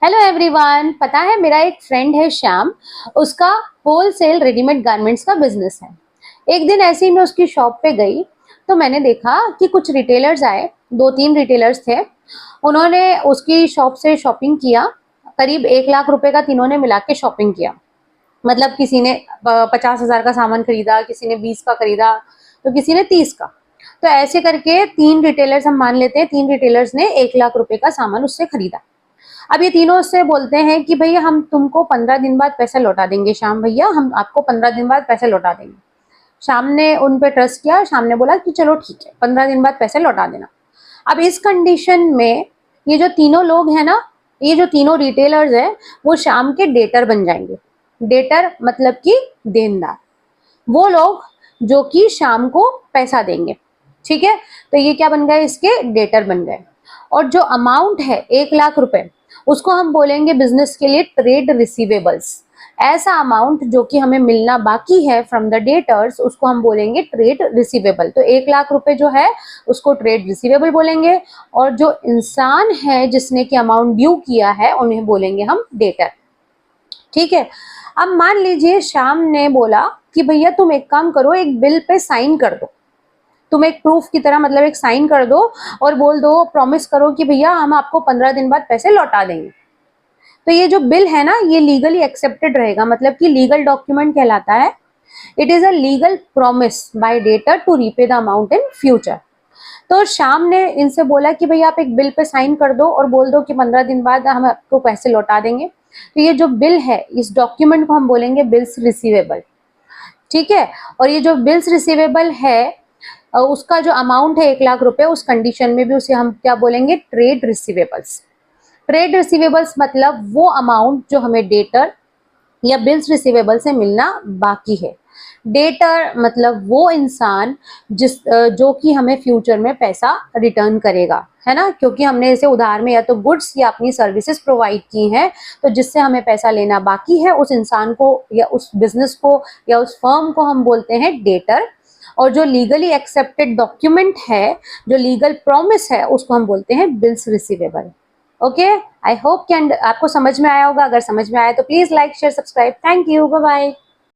Hello everyone, पता है मेरा एक फ्रेंड है श्याम। उसका होलसेल रेडीमेड गारमेंट्स का बिजनेस है। एक दिन ऐसे ही मैं उसकी शॉप पे गई तो मैंने देखा कि कुछ रिटेलर्स आए। 2-3 रिटेलर्स थे। उन्होंने उसकी शॉप से शॉपिंग किया। करीब 1 लाख रुपए का तीनों ने मिला के शॉपिंग किया। मतलब किसी ने 50,000 का सामान खरीदा, किसी ने 20 का खरीदा, तो किसी ने 30 का। तो ऐसे करके 3 रिटेलर्स हम मान लेते हैं, 3 रिटेलर्स ने 1 लाख रुपए का सामान उससे खरीदा। अब ये तीनों उससे बोलते हैं कि भैया हम तुमको 15 दिन बाद पैसा लौटा देंगे। श्याम भैया, हम आपको 15 दिन बाद पैसे लौटा देंगे। श्याम ने उन पे ट्रस्ट किया। श्याम ने बोला कि चलो ठीक है, 15 दिन बाद पैसे लौटा देना। अब इस कंडीशन में ये जो तीनों लोग हैं ना, ये जो तीनों रिटेलर्स है, वो श्याम के डेटर बन जाएंगे। डेटर मतलब कि देनदार, वो लोग जो कि श्याम को पैसा देंगे। ठीक है, तो ये क्या बन गए, इसके डेटर बन गए। और जो अमाउंट है 1 लाख रुपए, उसको हम बोलेंगे बिजनेस के लिए ट्रेड रिसीवेबल्स। ऐसा अमाउंट जो कि हमें मिलना बाकी है फ्रॉम द डेटर्स, उसको हम बोलेंगे ट्रेड रिसीवेबल। तो 1 लाख रुपए जो है उसको ट्रेड रिसीवेबल बोलेंगे। और जो इंसान है जिसने कि अमाउंट ड्यू किया है, उन्हें बोलेंगे हम डेटर। ठीक है, अब मान लीजिए श्याम ने बोला कि भैया तुम एक काम करो, एक बिल पे साइन कर दो। तुम एक प्रूफ की तरह, मतलब एक साइन कर दो और बोल दो, प्रॉमिस करो कि भैया हम आपको 15 दिन बाद पैसे लौटा देंगे। तो ये जो बिल है ना, ये लीगली एक्सेप्टेड रहेगा, मतलब कि लीगल डॉक्यूमेंट कहलाता है। It is a legal promise by debtor to repay the amount in future. तो श्याम ने इनसे बोला कि भैया आप एक बिल पे साइन कर दो और बोल दो कि 15 दिन बाद हम आपको पैसे लौटा देंगे। तो ये जो बिल है, इस डॉक्यूमेंट को हम बोलेंगे बिल्स रिसीवेबल। ठीक है, और ये जो बिल्स रिसीवेबल है, उसका जो अमाउंट है 1 लाख रुपए, उस कंडीशन में भी उसे हम क्या बोलेंगे, ट्रेड रिसीवेबल्स। ट्रेड रिसीवेबल्स मतलब वो अमाउंट जो हमें डेटर या बिल्स रिसीवेबल से मिलना बाकी है। डेटर मतलब वो इंसान जो कि हमें फ्यूचर में पैसा रिटर्न करेगा, है ना, क्योंकि हमने इसे उधार में या तो गुड्स या अपनी सर्विसेज प्रोवाइड की हैं, तो जिससे हमें पैसा लेना बाकी है, उस इंसान को या उस बिजनेस को या उस फर्म को हम बोलते हैं डेटर। और जो लीगली एक्सेप्टेड डॉक्यूमेंट है, जो लीगल प्रॉमिस है, उसको हम बोलते हैं bills receivable. Okay, I hope कि आपको समझ में आया होगा। अगर समझ में आया तो please like share subscribe. Thank you, bye bye.